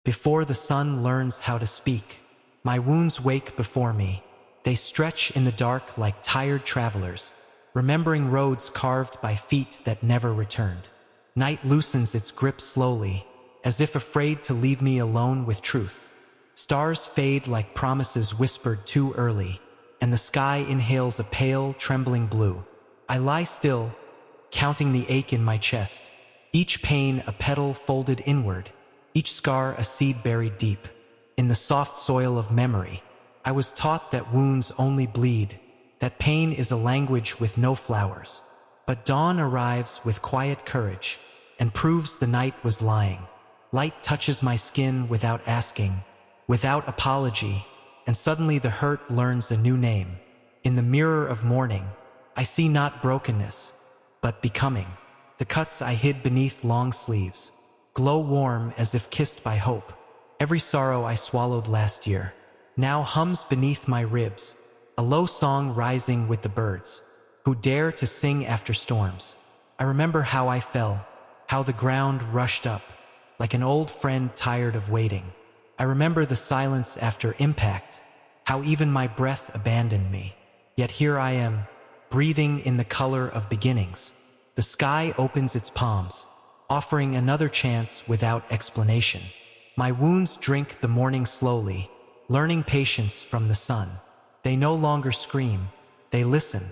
Before the sun learns how to speak, my wounds wake before me. They stretch in the dark like tired travelers, remembering roads carved by feet that never returned. Night loosens its grip slowly, as if afraid to leave me alone with truth. Stars fade like promises whispered too early, and the sky inhales a pale, trembling blue. I lie still, counting the ache in my chest, each pain a petal folded inward, each scar a seed buried deep. In the soft soil of memory, I was taught that wounds only bleed, that pain is a language with no flowers. But dawn arrives with quiet courage, and proves the night was lying. Light touches my skin without asking, without apology, and suddenly the hurt learns a new name. In the mirror of morning, I see not brokenness, but becoming. The cuts I hid beneath long sleeves glow warm as if kissed by hope. Every sorrow I swallowed last year now hums beneath my ribs, a low song rising with the birds, who dare to sing after storms. I remember how I fell, how the ground rushed up, like an old friend tired of waiting. I remember the silence after impact, how even my breath abandoned me. Yet here I am, breathing in the color of beginnings. The sky opens its palms, offering another chance without explanation. My wounds drink the morning slowly, learning patience from the sun. They no longer scream, they listen.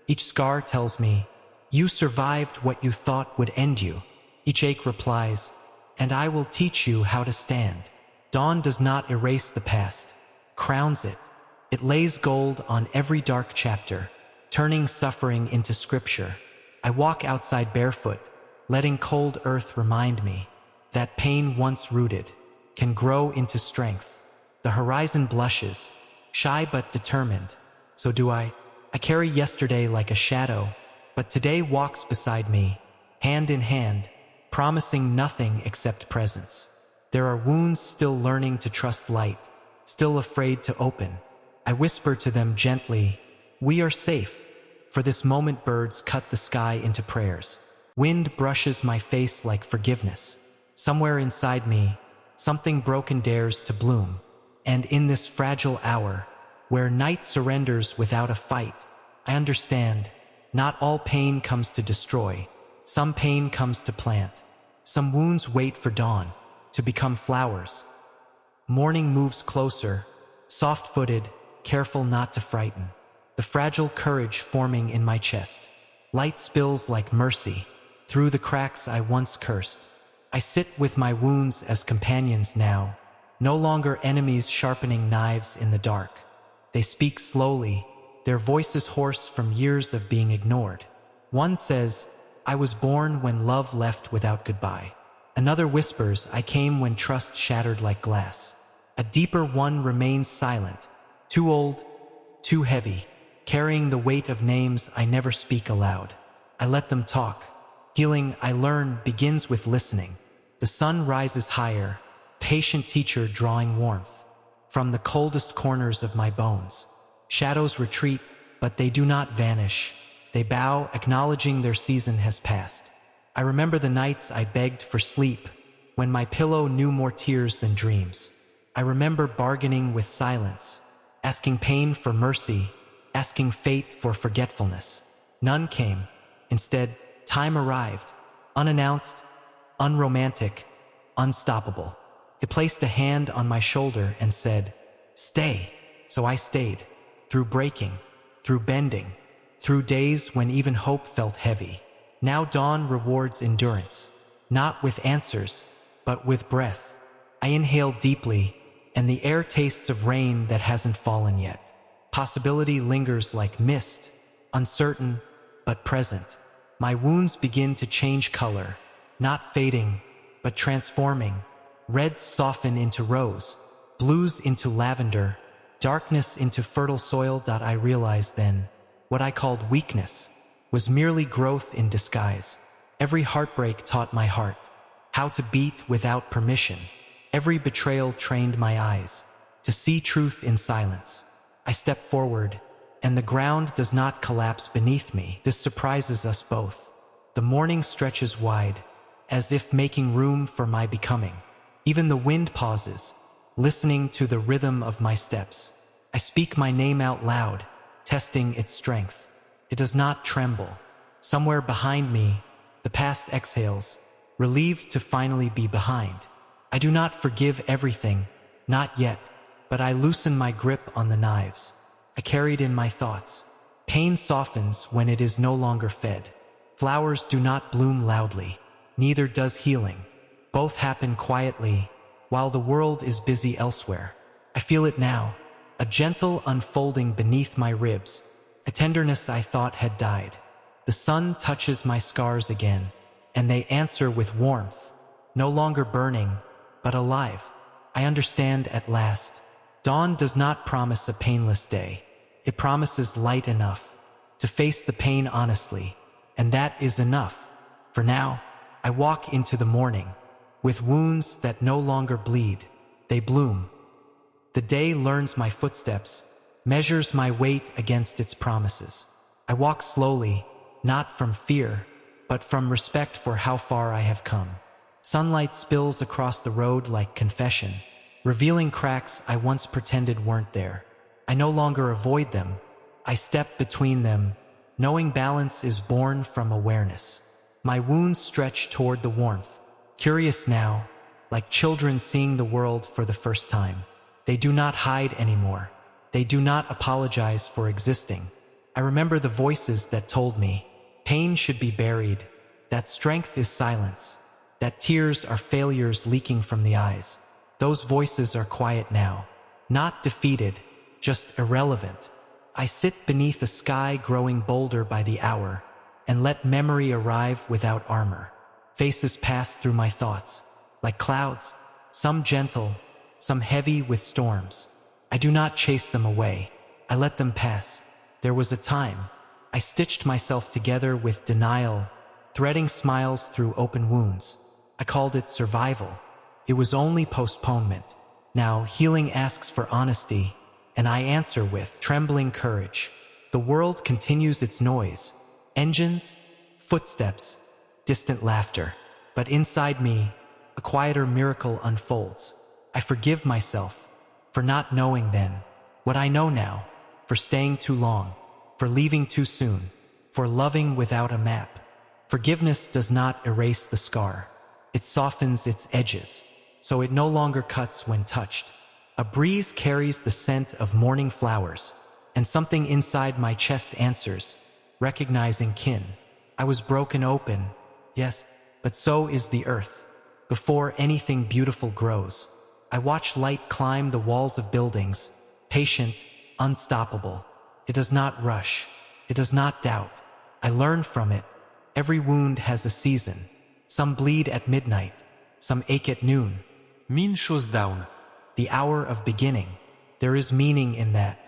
Each scar tells me, you survived what you thought would end you. Each ache replies, and I will teach you how to stand. Dawn does not erase the past, crowns it. It lays gold on every dark chapter, turning suffering into scripture. I walk outside barefoot, letting cold earth remind me that pain once rooted can grow into strength. The horizon blushes, shy but determined. So do I. I carry yesterday like a shadow, but today walks beside me, hand in hand, promising nothing except presence. There are wounds still learning to trust light, still afraid to open. I whisper to them gently, we are safe. For this moment birds cut the sky into prayers. Wind brushes my face like forgiveness. Somewhere inside me, something broken dares to bloom. And in this fragile hour, where night surrenders without a fight, I understand, not all pain comes to destroy. Some pain comes to plant. Some wounds wait for dawn, to become flowers. Morning moves closer, soft-footed, careful not to frighten. The fragile courage forming in my chest. Light spills like mercy, through the cracks I once cursed. I sit with my wounds as companions now, no longer enemies sharpening knives in the dark. They speak slowly, their voices hoarse from years of being ignored. One says, I was born when love left without goodbye. Another whispers, I came when trust shattered like glass. A deeper one remains silent, too old, too heavy, carrying the weight of names I never speak aloud. I let them talk. Healing, I learn, begins with listening. The sun rises higher, patient teacher drawing warmth from the coldest corners of my bones. Shadows retreat, but they do not vanish. They bow, acknowledging their season has passed. I remember the nights I begged for sleep, when my pillow knew more tears than dreams. I remember bargaining with silence, asking pain for mercy, asking fate for forgetfulness. None came. Instead, time arrived, unannounced, unromantic, unstoppable. It placed a hand on my shoulder and said, stay. So I stayed, through breaking, through bending, through days when even hope felt heavy. Now dawn rewards endurance, not with answers, but with breath. I inhale deeply, and the air tastes of rain that hasn't fallen yet. Possibility lingers like mist, uncertain, but present. My wounds begin to change color, not fading, but transforming. Reds soften into rose, blues into lavender, darkness into fertile soil. I realized then, what I called weakness was merely growth in disguise. Every heartbreak taught my heart how to beat without permission. Every betrayal trained my eyes to see truth in silence. I step forward, and the ground does not collapse beneath me. This surprises us both. The morning stretches wide, as if making room for my becoming. Even the wind pauses, listening to the rhythm of my steps. I speak my name out loud, testing its strength. It does not tremble. Somewhere behind me, the past exhales, relieved to finally be behind. I do not forgive everything, not yet, but I loosen my grip on the knives I carried in my thoughts. Pain softens when it is no longer fed. Flowers do not bloom loudly, neither does healing. Both happen quietly, while the world is busy elsewhere. I feel it now, a gentle unfolding beneath my ribs, a tenderness I thought had died. The sun touches my scars again, and they answer with warmth, no longer burning, but alive. I understand at last. Dawn does not promise a painless day. It promises light enough to face the pain honestly, and that is enough. For now, I walk into the morning with wounds that no longer bleed. They bloom. The day learns my footsteps, measures my weight against its promises. I walk slowly, not from fear, but from respect for how far I have come. Sunlight spills across the road like confession, revealing cracks I once pretended weren't there. I no longer avoid them. I step between them, knowing balance is born from awareness. My wounds stretch toward the warmth, curious now, like children seeing the world for the first time. They do not hide anymore. They do not apologize for existing. I remember the voices that told me pain should be buried, that strength is silence, that tears are failures leaking from the eyes. Those voices are quiet now, not defeated, just irrelevant. I sit beneath a sky growing bolder by the hour and let memory arrive without armor. Faces pass through my thoughts, like clouds, some gentle, some heavy with storms. I do not chase them away. I let them pass. There was a time I stitched myself together with denial, threading smiles through open wounds. I called it survival. It was only postponement. Now healing asks for honesty, and I answer with trembling courage. The world continues its noise. Engines, footsteps, distant laughter. But inside me, a quieter miracle unfolds. I forgive myself for not knowing then what I know now, for staying too long, for leaving too soon, for loving without a map. Forgiveness does not erase the scar. It softens its edges, so it no longer cuts when touched. A breeze carries the scent of morning flowers, and something inside my chest answers, recognizing kin. I was broken open, yes, but so is the earth. Before anything beautiful grows, I watch light climb the walls of buildings, patient, unstoppable. It does not rush. It does not doubt. I learn from it. Every wound has a season. Some bleed at midnight. Some ache at noon. Min shows down. The hour of beginning. There is meaning in that.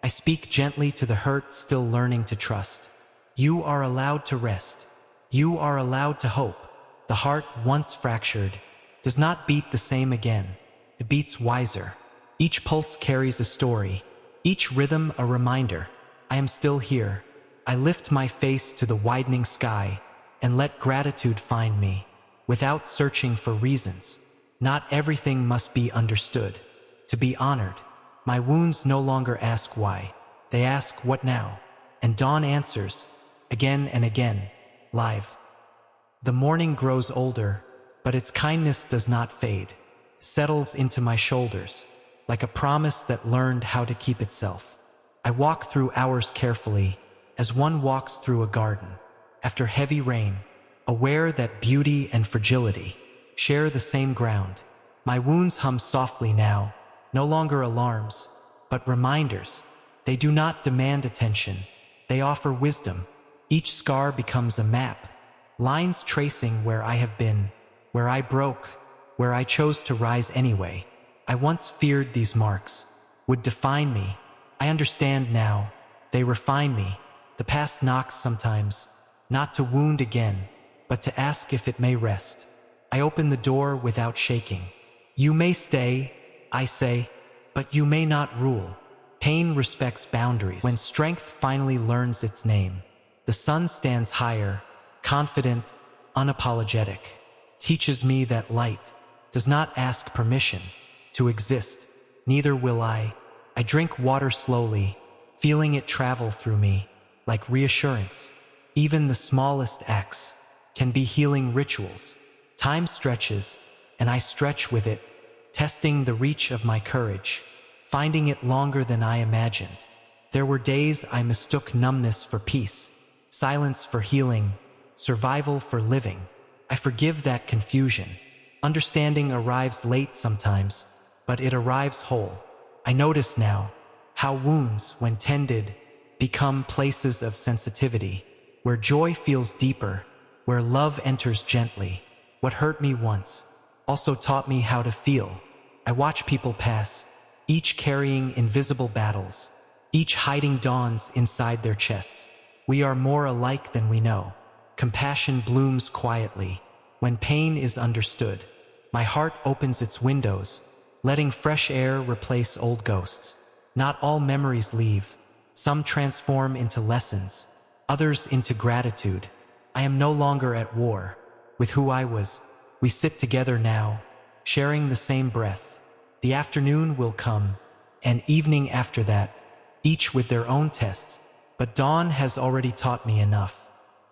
I speak gently to the hurt still learning to trust. You are allowed to rest. You are allowed to hope. The heart once fractured does not beat the same again. It beats wiser. Each pulse carries a story. Each rhythm a reminder. I am still here. I lift my face to the widening sky and let gratitude find me, without searching for reasons. Not everything must be understood. To be honored, my wounds no longer ask why. They ask what now? And dawn answers, again and again, live. The morning grows older, but its kindness does not fade. Settles into my shoulders, like a promise that learned how to keep itself. I walk through hours carefully, as one walks through a garden, after heavy rain, aware that beauty and fragility share the same ground. My wounds hum softly now, no longer alarms, but reminders. They do not demand attention. They offer wisdom. Each scar becomes a map, lines tracing where I have been, where I broke, where I chose to rise anyway. I once feared these marks would define me. I understand now. They refine me. The past knocks sometimes, not to wound again, but to ask if it may rest. I open the door without shaking. You may stay, I say, but you may not rule. Pain respects boundaries. When strength finally learns its name, the sun stands higher, confident, unapologetic, teaches me that light does not ask permission to exist. Neither will I. I drink water slowly, feeling it travel through me like reassurance. Even the smallest acts can be healing rituals. Time stretches, and I stretch with it, testing the reach of my courage, finding it longer than I imagined. There were days I mistook numbness for peace, silence for healing, survival for living. I forgive that confusion. Understanding arrives late sometimes, but it arrives whole. I notice now how wounds, when tended, become places of sensitivity, where joy feels deeper, where love enters gently. What hurt me once also taught me how to feel. I watch people pass, each carrying invisible battles, each hiding dawns inside their chests. We are more alike than we know. Compassion blooms quietly when pain is understood. My heart opens its windows, letting fresh air replace old ghosts. Not all memories leave. Some transform into lessons, others into gratitude. I am no longer at war with who I was. We sit together now, sharing the same breath. The afternoon will come, and evening after that, each with their own tests. But dawn has already taught me enough.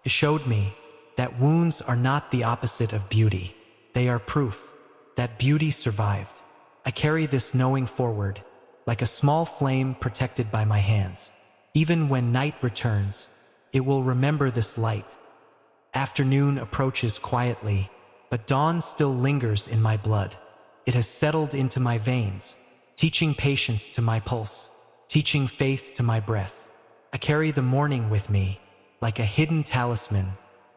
It showed me that wounds are not the opposite of beauty. They are proof that beauty survived. I carry this knowing forward, like a small flame protected by my hands. Even when night returns, it will remember this light. Afternoon approaches quietly, but dawn still lingers in my blood. It has settled into my veins, teaching patience to my pulse, teaching faith to my breath. I carry the morning with me, like a hidden talisman,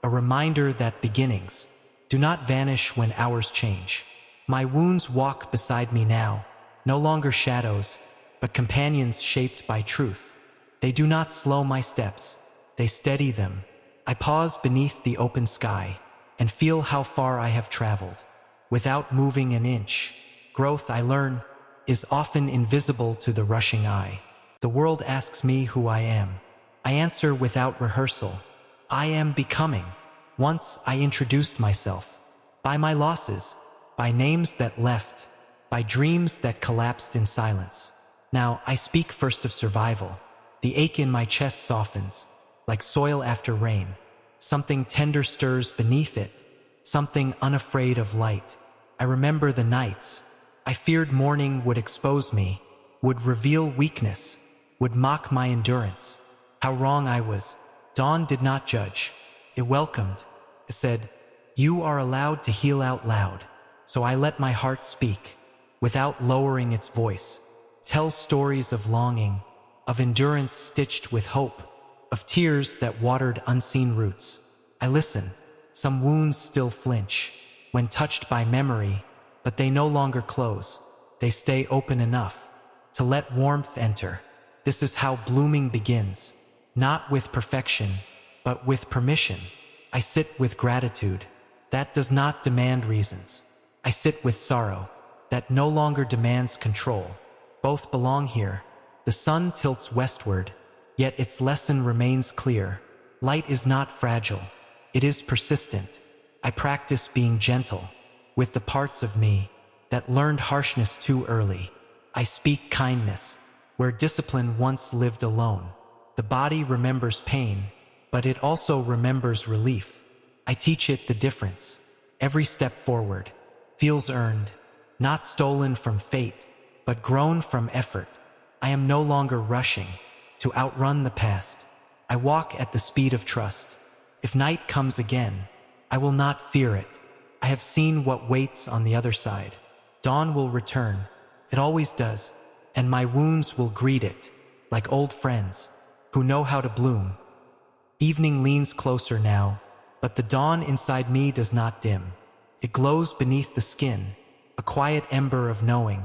a reminder that beginnings do not vanish when hours change. My wounds walk beside me now, no longer shadows, but companions shaped by truth. They do not slow my steps, they steady them. I pause beneath the open sky and feel how far I have traveled. Without moving an inch, growth, I learn, is often invisible to the rushing eye. The world asks me who I am. I answer without rehearsal. I am becoming. Once I introduced myself by my losses, by names that left, by dreams that collapsed in silence. Now I speak first of survival. The ache in my chest softens, like soil after rain. Something tender stirs beneath it, something unafraid of light. I remember the nights I feared morning would expose me, would reveal weakness, would mock my endurance. How wrong I was. Dawn did not judge. It welcomed. It said, "You are allowed to heal out loud." So I let my heart speak, without lowering its voice. Tell stories of longing, of endurance stitched with hope, of tears that watered unseen roots. I listen. Some wounds still flinch when touched by memory, but they no longer close. They stay open enough to let warmth enter. This is how blooming begins, not with perfection, but with permission. I sit with gratitude that does not demand reasons. I sit with sorrow that no longer demands control. Both belong here. The sun tilts westward, yet its lesson remains clear. Light is not fragile. It is persistent. I practice being gentle with the parts of me that learned harshness too early. I speak kindness where discipline once lived alone. The body remembers pain, but it also remembers relief. I teach it the difference. Every step forward feels earned, not stolen from fate, but grown from effort. I am no longer rushing to outrun the past. I walk at the speed of trust. If night comes again, I will not fear it. I have seen what waits on the other side. Dawn will return. It always does, and my wounds will greet it, like old friends who know how to bloom. Evening leans closer now, but the dawn inside me does not dim. It glows beneath the skin, a quiet ember of knowing,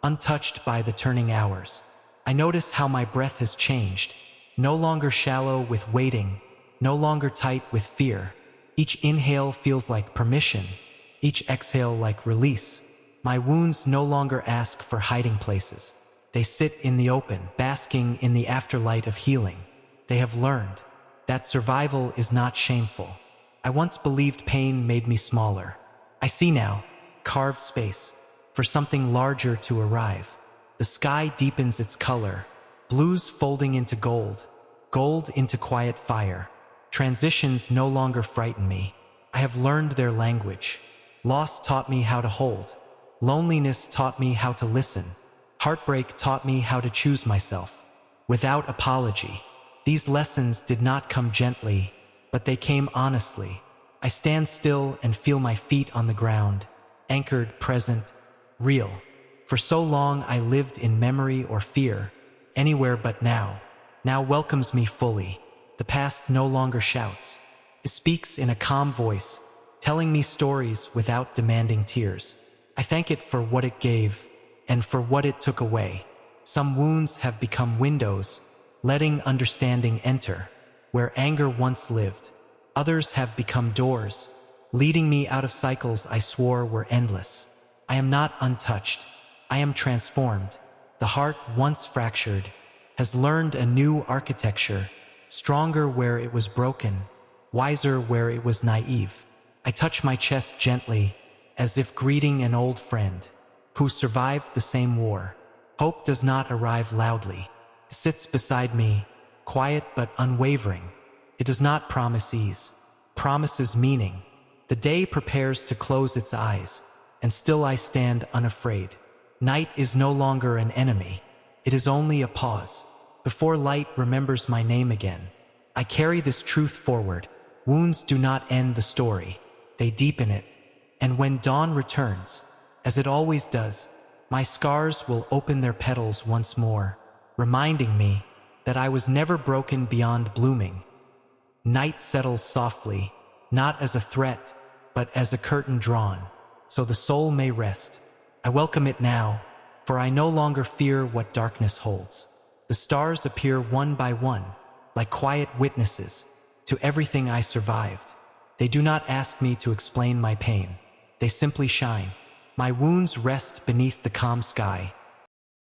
untouched by the turning hours. I notice how my breath has changed, no longer shallow with waiting, no longer tight with fear. Each inhale feels like permission, each exhale like release. My wounds no longer ask for hiding places. They sit in the open, basking in the afterlight of healing. They have learned that survival is not shameful. I once believed pain made me smaller. I see now carved space for something larger to arrive. The sky deepens its color, blues folding into gold, gold into quiet fire. Transitions no longer frighten me. I have learned their language. Loss taught me how to hold. Loneliness taught me how to listen. Heartbreak taught me how to choose myself. Without apology. These lessons did not come gently, but they came honestly. I stand still and feel my feet on the ground, anchored, present, real. For so long I lived in memory or fear, anywhere but now. Now welcomes me fully. The past no longer shouts. It speaks in a calm voice, telling me stories without demanding tears. I thank it for what it gave and for what it took away. Some wounds have become windows, letting understanding enter. Where anger once lived, others have become doors, leading me out of cycles I swore were endless. I am not untouched. I am transformed. The heart once fractured has learned a new architecture, stronger where it was broken, wiser where it was naive. I touch my chest gently, as if greeting an old friend who survived the same war. Hope does not arrive loudly. It sits beside me, quiet but unwavering. It does not promise ease, promises meaning. The day prepares to close its eyes, and still I stand unafraid. Night is no longer an enemy. It is only a pause, before light remembers my name again. I carry this truth forward. Wounds do not end the story. They deepen it. And when dawn returns, as it always does, my scars will open their petals once more, reminding me that I was never broken beyond blooming. Night settles softly, not as a threat, but as a curtain drawn, so the soul may rest. I welcome it now, for I no longer fear what darkness holds. The stars appear one by one, like quiet witnesses, to everything I survived. They do not ask me to explain my pain. They simply shine. My wounds rest beneath the calm sky,